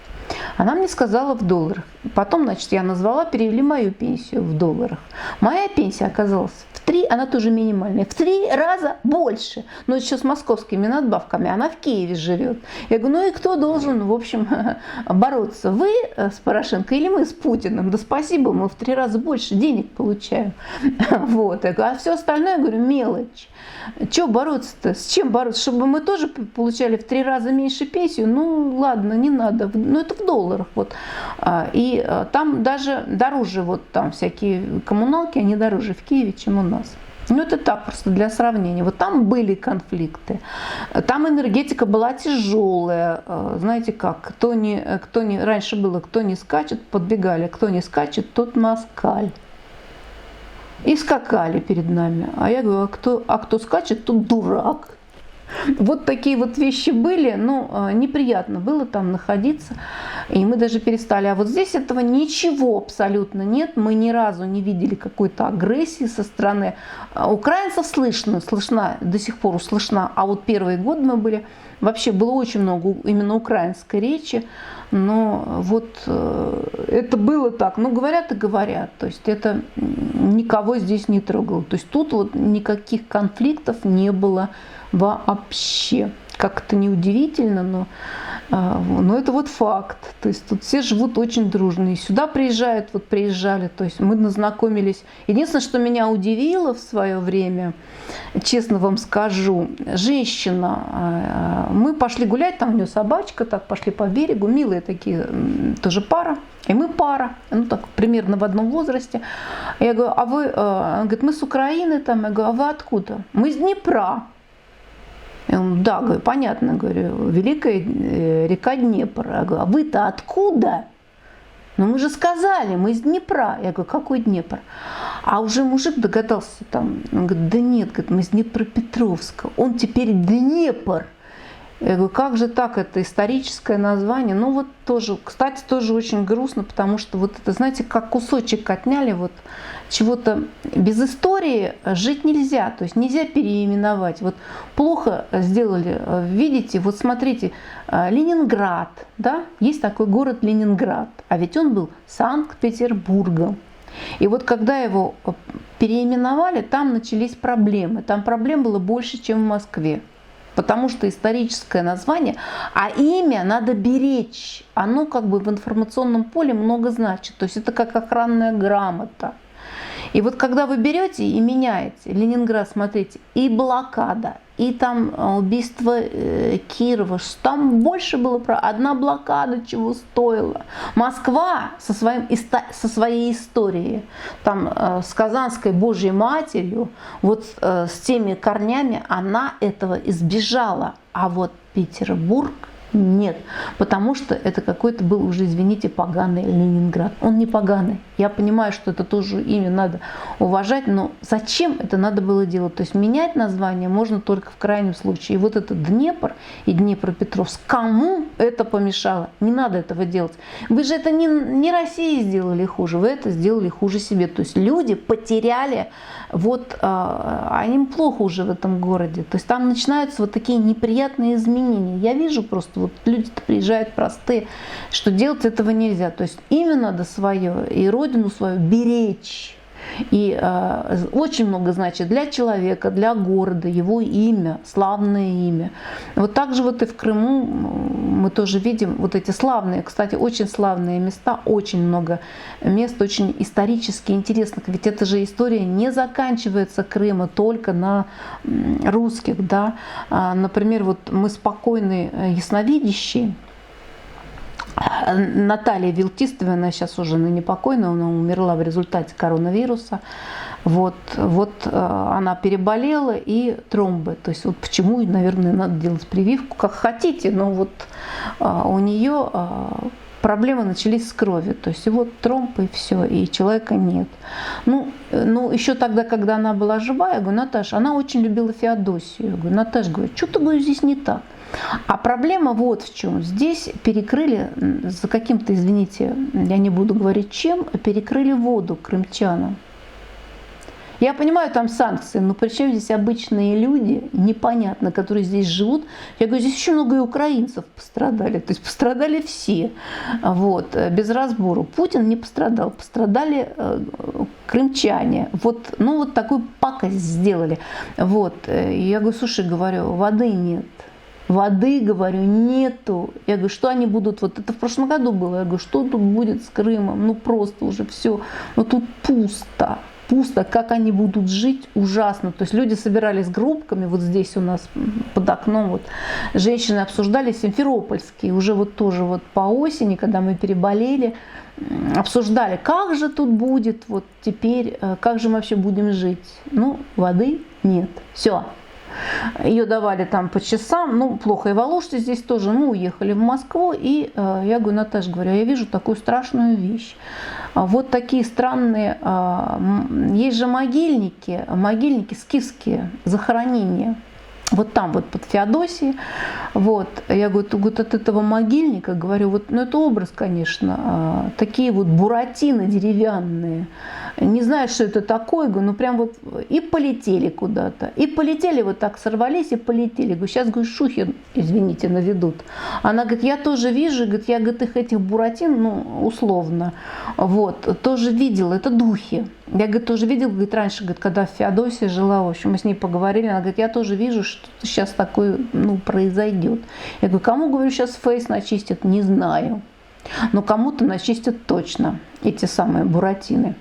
Она мне сказала в долларах. Потом, значит, я назвала, перевели мою пенсию в долларах. Моя пенсия оказалась она тоже минимальная, в 3 раза больше. Но еще с московскими надбавками. Она в Киеве живет. Я говорю: ну и кто должен, в общем, бороться? Вы с Порошенко или мы с Путиным? Да спасибо, мы в 3 раза больше денег получаем. Вот. Я говорю: а все остальное, я говорю, мелочь. Что бороться-то? С чем бороться? Чтобы мы тоже получали в 3 раза меньше пенсию? Ну, ладно, не надо. Ну, это в долларах. Вот. И там даже дороже, вот там всякие коммуналки, они дороже в Киеве, чем у нас. Ну, это так, просто для сравнения. Вот там были конфликты, там энергетика была тяжелая. Знаете как, раньше было, кто не скачет, подбегали, кто не скачет, тот москаль. И скакали перед нами. А я говорю, а кто скачет, тот дурак. Вот такие вот вещи были, но неприятно было там находиться, и мы даже перестали. А вот здесь этого ничего абсолютно нет, мы ни разу не видели какой-то агрессии со стороны украинцев. Слышна, до сих пор слышна, а вот первый год мы были, вообще было очень много именно украинской речи, но вот это было так, ну говорят и говорят, то есть это никого здесь не трогало, то есть тут вот никаких конфликтов не было вообще. Как это неудивительно, но это вот факт. То есть тут все живут очень дружно. И сюда приезжали, то есть мы познакомились. Единственное, что меня удивило в свое время, честно вам скажу, женщина, мы пошли гулять, там у нее собачка, так пошли по берегу, милые такие, тоже пара. И мы пара, ну так примерно в одном возрасте. Я говорю, а вы, она говорит, мы с Украины там. Я говорю, а вы откуда? Мы из Днепра. Я говорю, да, говорю, понятно, говорю, великая река Днепр. Я говорю, а вы-то откуда? Ну мы же сказали, мы из Днепра. Я говорю, какой Днепр? А уже мужик догадался там, он говорит, да нет, говорит, мы из Днепропетровска, он теперь Днепр. Я говорю, как же так, это историческое название. Ну вот тоже, кстати, тоже очень грустно, потому что вот это, знаете, как кусочек отняли, вот чего-то без истории жить нельзя, то есть нельзя переименовать. Вот плохо сделали, видите, вот смотрите, Ленинград, да, есть такой город Ленинград, а ведь он был Санкт-Петербургом. И вот когда его переименовали, там начались проблемы, там проблем было больше, чем в Москве. Потому что историческое название, а имя надо беречь. Оно как бы в информационном поле много значит. То есть это как охранная грамота. И вот когда вы берете и меняете Ленинград, смотрите, и блокада, и там убийство Кирова, там больше было про одна блокада чего стоила. Москва со своей историей, там с Казанской Божьей Матерью, вот с теми корнями она этого избежала. А вот Петербург нет, потому что это какой-то был уже, извините, поганый Ленинград. Он не поганый. Я понимаю, что это тоже имя надо уважать, но зачем это надо было делать? То есть менять название можно только в крайнем случае. И вот этот Днепр и Днепропетровск, кому это помешало? Не надо этого делать. Вы же это не России сделали хуже, вы это сделали хуже себе. То есть люди потеряли, вот им плохо уже в этом городе. То есть там начинаются вот такие неприятные изменения. Я вижу просто, вот люди-то приезжают простые, что делать этого нельзя. То есть имя надо свое и родину свою беречь. И очень много значит для человека, для города, его имя, славное имя. Вот так же вот и в Крыму мы тоже видим вот эти славные, кстати, очень славные места, очень много мест, очень исторически интересных. Ведь эта же история не заканчивается Крыма только на русских. Да? Например, вот мы спокойные ясновидящие, Наталья Вилтистова, она сейчас уже не покойная, она умерла в результате коронавируса. Вот она переболела и тромбы. То есть вот почему, наверное, надо делать прививку, как хотите, но вот у нее проблемы начались с кровью. То есть и вот тромб, и все, и человека нет. Ну, еще тогда, когда она была жива, я говорю, Наташа, она очень любила Феодосию. Я говорю, Наташа, говорю, что-то, говорю, здесь не так. А проблема вот в чем. Здесь перекрыли за каким-то, извините, я не буду говорить чем, перекрыли воду крымчанам. Я понимаю, там санкции, но при чем здесь обычные люди, непонятно, которые здесь живут. Я говорю, здесь очень много и украинцев пострадали, то есть пострадали все, вот, без разбору. Путин не пострадал, пострадали крымчане. Вот, ну вот такую пакость сделали. Вот, я говорю, слушай, говорю, воды нет. Воды, говорю, нету. Я говорю, что они будут, вот это в прошлом году было, я говорю, что тут будет с Крымом? Ну просто уже все, ну тут пусто. пусто, как они будут жить, ужасно. То есть люди собирались группками, вот здесь у нас под окном, вот, женщины обсуждали симферопольские, уже вот тоже вот по осени, когда мы переболели, обсуждали, как же тут будет вот теперь, как же мы вообще будем жить. Ну, воды нет, все. Ее давали там по часам, ну, плохо и в Алуште здесь тоже, мы уехали в Москву, и я говорю, Наташа, говорю, я вижу такую страшную вещь. Вот такие странные, есть же могильники скифские, захоронения. Вот там вот под Феодосией, вот, я говорю, вот от этого могильника, говорю, вот, ну это образ, конечно, такие вот буратино деревянные, не знаю, что это такое, говорю, ну прям вот и полетели куда-то, и полетели вот так, сорвались и полетели, говорю, сейчас, говорю, шухер, извините, наведут. Она говорит, я тоже вижу, говорит, я, говорит, этих буратин, ну, условно, вот, тоже видела, это духи. Я, говорит, тоже видела, говорит, раньше, говорит, когда в Феодосии жила, в общем, мы с ней поговорили, она говорит, я тоже вижу, что сейчас такое, ну, произойдет. Я говорю, кому, говорю, сейчас фейс начистят, не знаю, но кому-то начистят точно эти самые буратины.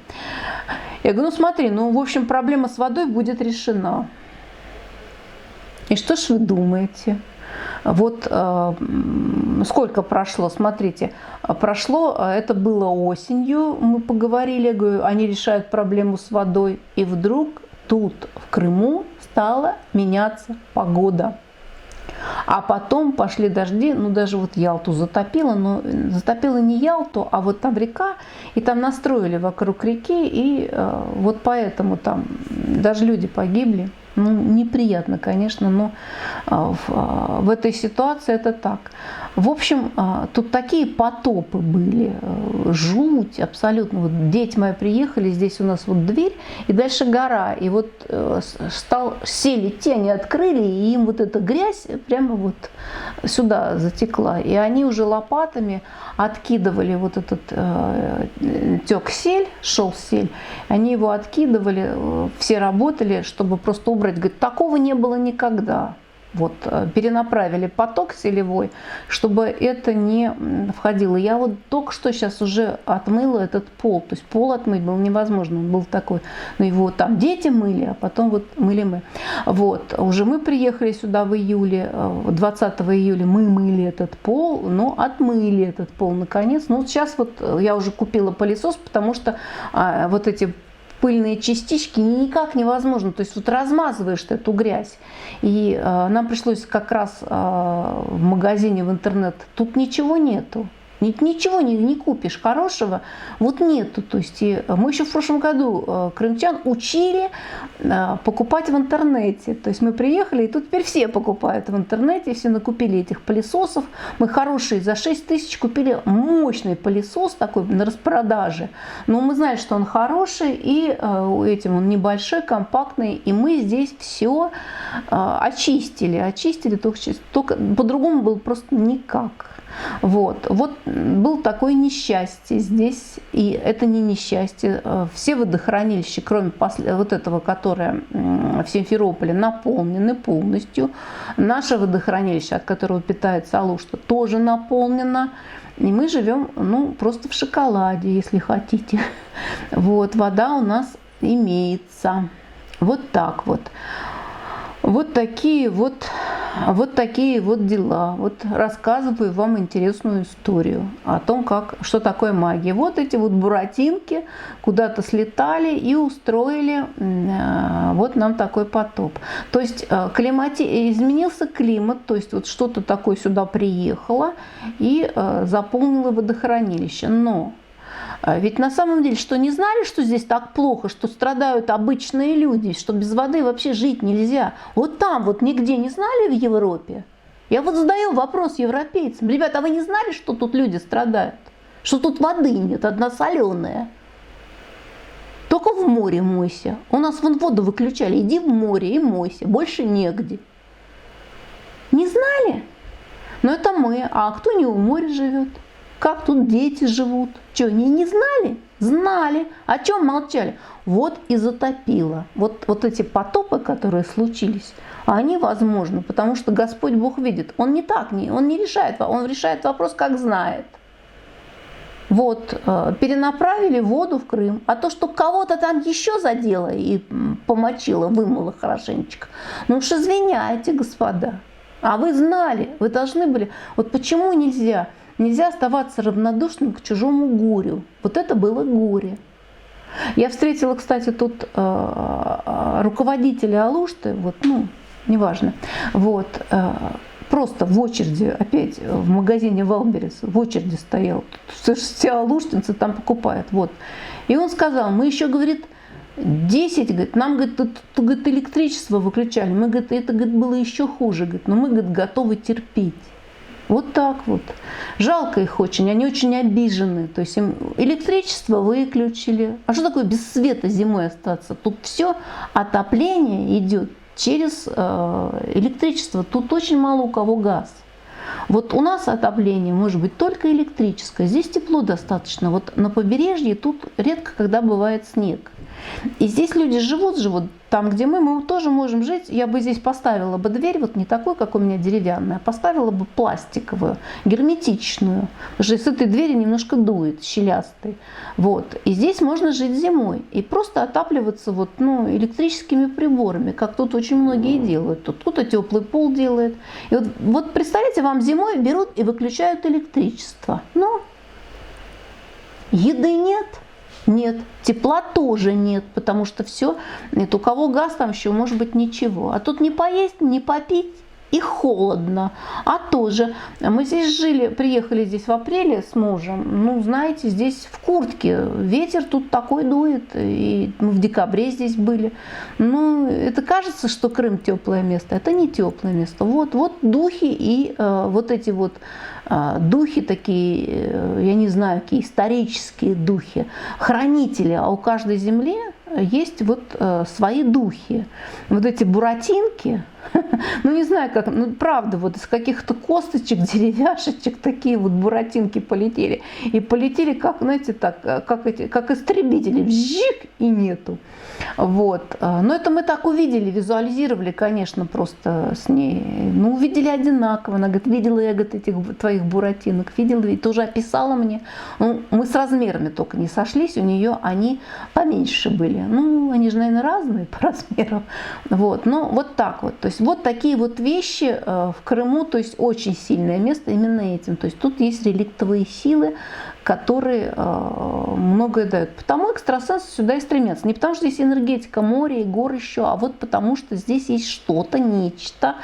Я говорю, ну смотри, ну, в общем, проблема с водой будет решена. И что ж вы думаете? Вот сколько прошло, смотрите, прошло, это было осенью, мы поговорили, говорю, они решают проблему с водой, и вдруг тут, в Крыму, стала меняться погода. А потом пошли дожди, ну даже вот Ялту затопило, но затопило не Ялту, а вот там река, и там настроили вокруг реки, и вот поэтому там даже люди погибли. Ну, неприятно, конечно, но в этой ситуации это так. В общем, тут такие потопы были, жуть абсолютно. Вот дети мои приехали, здесь у нас вот дверь, и дальше гора. И вот сели те, они открыли, и им вот эта грязь прямо вот сюда затекла. И они уже лопатами откидывали вот этот тек сель, шел сель, они его откидывали, все работали, чтобы просто убрать. Говорит, такого не было никогда. Вот, перенаправили поток селевой, чтобы это не входило. Я вот только что сейчас уже отмыла этот пол. То есть пол отмыть было невозможно, он был такой. Но его там дети мыли, а потом вот мыли мы. Вот, уже мы приехали сюда в июле, 20 июля мы мыли этот пол, но отмыли этот пол наконец. Ну вот сейчас вот я уже купила пылесос, потому что вот эти пыльные частички никак невозможно. То есть вот размазываешь ты эту грязь. И нам пришлось как раз в магазине, в интернет, тут ничего нету. Ничего не купишь хорошего, вот нету. То есть мы еще в прошлом году крымчан учили покупать в интернете. То есть мы приехали, и тут теперь все покупают в интернете, все накупили этих пылесосов. Мы хорошие, за 6 тысяч купили мощный пылесос такой на распродаже. Но мы знали, что он хороший, и этим он небольшой, компактный, и мы здесь все очистили, только по-другому было просто никак. Вот был такое несчастье здесь, и это не несчастье. Все водохранилища, кроме вот этого, которое в Симферополе, наполнены полностью. Наше водохранилище, от которого питается Алушта, тоже наполнено. И мы живем, ну, просто в шоколаде, если хотите. Вот, вода у нас имеется. Вот так вот. Вот такие вот дела. Вот рассказываю вам интересную историю о том, что такое магия. Вот эти вот буратинки куда-то слетали и устроили вот нам такой потоп. То есть изменился климат, то есть вот что-то такое сюда приехало и заполнило водохранилище. Но ведь на самом деле, что не знали, что здесь так плохо, что страдают обычные люди, что без воды вообще жить нельзя. Вот там вот нигде не знали в Европе? Я вот задаю вопрос европейцам. Ребята, а вы не знали, что тут люди страдают? Что тут воды нет, одна соленая? Только в море мойся. У нас вон воду выключали. Иди в море и мойся. Больше негде. Не знали? Но это мы. А кто не у моря живет? Как тут дети живут? Что, они не знали? Знали. О чем молчали? Вот и затопило. Вот эти потопы, которые случились, они возможны, потому что Господь Бог видит. Он не решает, он решает вопрос, как знает. Вот, перенаправили воду в Крым. А то, что кого-то там еще задело и помочило, вымыло хорошенечко, ну уж извиняйте, господа. А вы знали, вы должны были. Вот почему нельзя? Нельзя оставаться равнодушным к чужому горю. Вот это было горе. Я встретила, кстати, тут руководителя Алушты, вот, ну, неважно, вот, просто в очереди, опять в магазине Валберес, в очереди стоял, все алуштинцы там покупают, вот. И он сказал, мы еще, говорит, 10, говорит, нам, говорит, тут, говорит, электричество выключали, мы, говорит, это, говорит, было еще хуже, говорит, но мы, говорит, готовы терпеть. Вот так вот. Жалко их очень, они очень обижены. То есть им электричество выключили. А что такое без света зимой остаться? Тут все отопление идет через электричество. Тут очень мало у кого газ. Вот у нас отопление может быть только электрическое. Здесь тепло достаточно. Вот на побережье тут редко когда бывает снег. И здесь люди живут там, где мы тоже можем жить. Я бы здесь поставила бы дверь, вот не такой, как у меня деревянная, а поставила бы пластиковую, герметичную. Потому что с этой двери немножко дует, щелястой. Вот. И здесь можно жить зимой и просто отапливаться вот, ну, электрическими приборами, как тут очень многие делают. Тут теплый пол делает. И вот представляете, вам зимой берут и выключают электричество. Ну, еды нет. Нет, тепла тоже нет, потому что все, нет, у кого газ там еще может быть ничего. А тут не поесть, не попить и холодно. А тоже, мы здесь жили, приехали здесь в апреле с мужем, ну знаете, здесь в куртке, ветер тут такой дует, и мы в декабре здесь были. Ну, это кажется, что Крым теплое место, это не теплое место. Вот духи и вот эти вот духи такие, я не знаю, какие исторические духи, хранители, а у каждой земли есть вот свои духи. Вот эти буратинки, ну не знаю как, ну правда, вот из каких-то косточек, деревяшечек такие вот буратинки полетели. И полетели, как, знаете, так, как истребители, вжик, и нету. Вот. Но это мы так увидели, визуализировали, конечно, просто с ней. Ну, увидели одинаково. Она говорит, видела я, говорит, этих твоих буратинок, видела, и тоже описала мне. Ну, мы с размерами только не сошлись, у нее они поменьше были. Ну, они же, наверное, разные по размеру. Вот. Ну, вот так вот. То есть вот такие вот вещи в Крыму, то есть очень сильное место именно этим. То есть тут есть реликтовые силы, которые многое дают. Потому экстрасенсы сюда и стремятся. Не потому что здесь энергетика моря и гор еще, а вот потому что здесь есть что-то, нечто.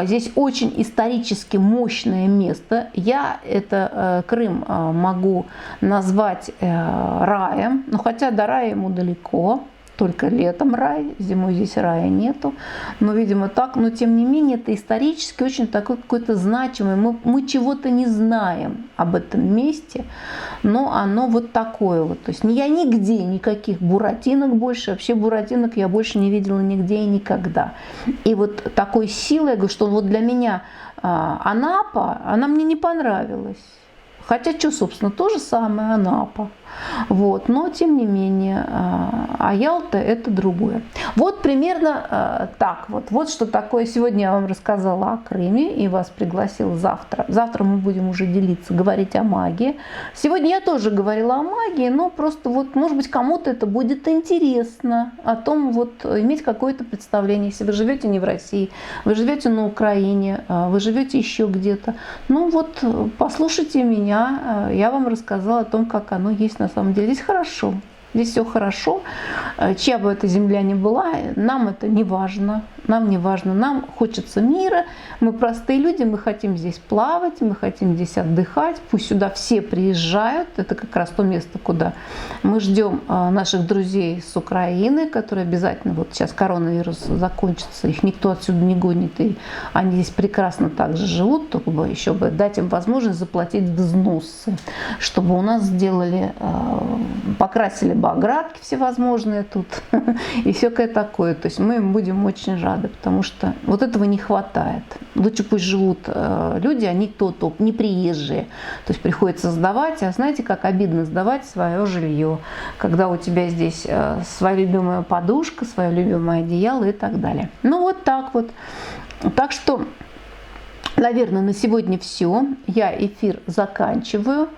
Здесь очень исторически мощное место. Я это Крым могу назвать раем, но хотя до рая ему далеко. Только летом рай, зимой здесь рая нету. Но, видимо, так. Но, тем не менее, это исторически очень такой какой-то значимый. Мы чего-то не знаем об этом месте, но оно вот такое вот. То есть я нигде никаких буратинок больше, вообще буратинок я больше не видела нигде и никогда. И вот такой силой, я говорю, что вот для меня Анапа, она мне не понравилась. Хотя, что, собственно, то же самое, Анапа. Вот, но, тем не менее, а Ялта – это другое. Вот примерно так вот. Вот что такое. Сегодня я вам рассказала о Крыме и вас пригласила завтра. Завтра мы будем уже делиться, говорить о магии. Сегодня я тоже говорила о магии, но просто вот, может быть, кому-то это будет интересно, о том вот иметь какое-то представление. Если вы живете не в России, вы живете на Украине, вы живете еще где-то. Ну вот, послушайте меня, я вам рассказала о том, как оно есть на самом деле. Здесь хорошо. Здесь все хорошо. Чья бы эта земля ни была, нам это не важно. Нам не важно. Нам хочется мира. Мы простые люди, мы хотим здесь плавать, мы хотим здесь отдыхать. Пусть сюда все приезжают. Это как раз то место, куда мы ждем наших друзей с Украины, которые обязательно, вот сейчас коронавирус закончится, их никто отсюда не гонит, и они здесь прекрасно также живут, только бы еще бы дать им возможность заплатить взносы, чтобы у нас сделали, покрасили бы оградки всевозможные тут и всякое такое. То есть мы им будем очень рады, потому что вот этого не хватает. Лучше пусть живут люди, они кто-то не приезжие. То есть приходится сдавать, а знаете, как обидно сдавать свое жилье, когда у тебя здесь своя любимая подушка, свое любимое одеяло и так далее. Ну вот так вот. Так что, наверное, на сегодня все. Я эфир заканчиваю.